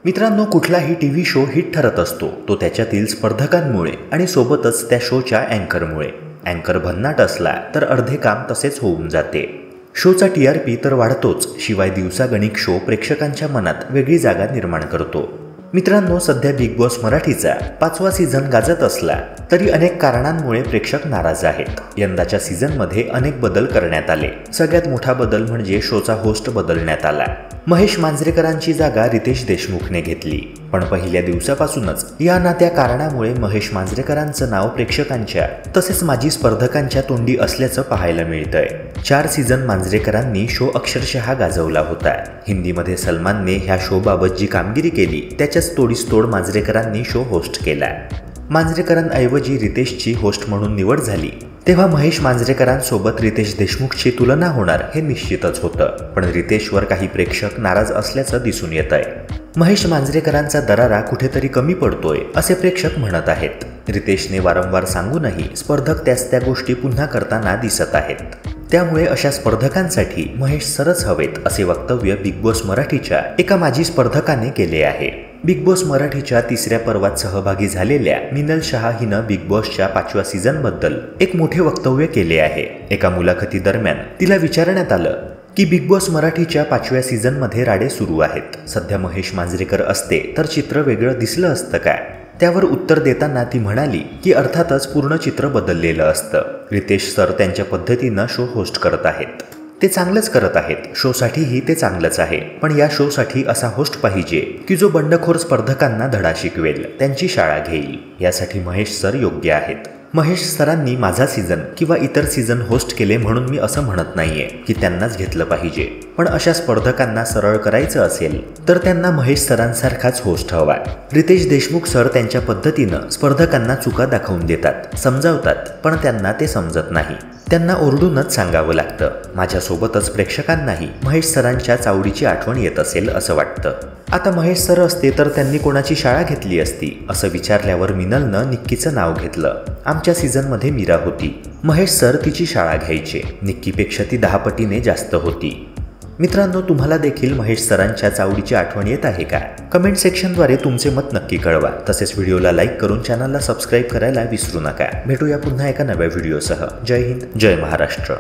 मित्रांनो, कुठलाही TV show hit ठरत असतो तो त्याच्यातील स्पर्धकांमुळे आणि सोबतच त्या शोच्या अँकरमुळे. अँकर भन्नाट असला तर अर्धे काम तसेच होऊन जाते. शोचा TRP तर वाढतोच, शिवाय दिवसागणिक शो प्रेक्षकांच्या मनात वेगळी जागा निर्माण करतो. मित्रांनो, सध्या बिग बॉस मराठीचा 5वा सीझन गाजत असला तरी अनेक कारणांमुळे प्रेक्षक नाराज आहेत. यंदाच्या सीझनमध्ये अनेक बदल करण्यात आले. सगळ्यात मोठा बदल म्हणजे शोचा होस्ट बदलण्यात आला. महेश मांजरेकरांची जागा रितेश देशमुखने घेतली. पण पहिल्या दिवसापासूनच या ना त्या कारणामुळे महेश मांजरेकरांचं नाव प्रेक्षकांच्या तसेच माजी स्पर्धकांच्या तोंडी असल्याचं पाहायला मिळतंय. 4 सीझन मांजरेकरांनी शो अक्षरशः गाजवला होता. हिंदीमध्ये सलमानने ह्या शोबाबत जी कामगिरी केली त्याच्याच तोडीस तोड मांजरेकरांनी शो होस्ट केला. मांजरेकरांऐवजी रितेशची होस्ट म्हणून निवड झाली तेव्हा महेश मांजरेकरांसोबत रितेश देशमुखची तुलना होणार हे निश्चितच होतं. पण रितेशवर काही प्रेक्षक नाराज असल्याचं दिसून येत आहे. महेश मांजरेकरांचा दरारा कुठेतरी कमी पडतोय असे प्रेक्षक म्हणत आहेत. रितेशने वारंवार सांगूनही स्पर्धक त्या गोष्टी पुन्हा करताना दिसत आहेत. त्यामुळे अशा स्पर्धकांसाठी महेश सरच हवेत असे वक्तव्य बिग बॉस मराठीच्या एका माजी स्पर्धकाने केले आहे. बिग बॉस मराठीच्या 3ऱ्या पर्वात सहभागी झालेल्या मिनल शहा हिनं बिग बॉसच्या 5व्या सीझनबद्दल एक मोठे वक्तव्य केले आहे. एका मुलाखती दरम्यान तिला विचारण्यात आलं की बिग बॉस मराठीच्या 5व्या सीझनमध्ये राडे सुरू आहेत. सध्या महेश मांजरेकर असते तर चित्र वेगळं दिसलं असतं काय? त्यावर उत्तर देताना ती म्हणाली की अर्थातच पूर्ण चित्र बदललेलं असतं. रितेश सर त्यांच्या पद्धतीनं शो होस्ट करत आहेत. ते चांगलंच करत आहेत. शोसाठीही ते चांगलंच आहे. पण या शोसाठी असा होस्ट पाहिजे की जो बंडखोर स्पर्धकांना धडा शिकवेल, त्यांची शाळा घेईल. यासाठी महेश सर योग्य आहेत. महेश सरांनी माझा सीझन किंवा इतर सीझन होस्ट केले म्हणून मी असं म्हणत नाहीये की त्यांनाच घेतलं पाहिजे. पण अशा स्पर्धकांना सरळ करायचं असेल तर त्यांना महेश सरांसारखाच होस्ट हवा. रितेश देशमुख सर त्यांच्या पद्धतीनं स्पर्धकांना चुका दाखवून देतात, समजावतात, पण त्यांना ते समजत नाही. त्यांना ओरडूनच सांगावं लागतं. माझ्यासोबतच प्रेक्षकांनाही महेश सरांच्या चावडीची आठवण येत असेल असं वाटतं. आता महेश सर असते तर त्यांनी कोणाची शाळा घेतली असती असं विचारल्यावर मिनलनं निक्कीचं नाव घेतलं. आमच्या सीझनमध्ये मीरा होती. महेश सर तिची शाळा घ्यायचे. निक्कीपेक्षा ती 10 पटीने जास्त होती. मित्रांनो, तुम्हाला देखील महेश सरांच्या चावडीची आठवण येत आहे का? कमेंट सेक्शनद्वारे तुमचे मत नक्की कळवा. तसेच व्हिडिओला लाईक करून चॅनलला सबस्क्राईब करायला विसरू नका. भेटूया पुन्हा एका नव्या व्हिडिओसह. जय हिंद, जय महाराष्ट्र.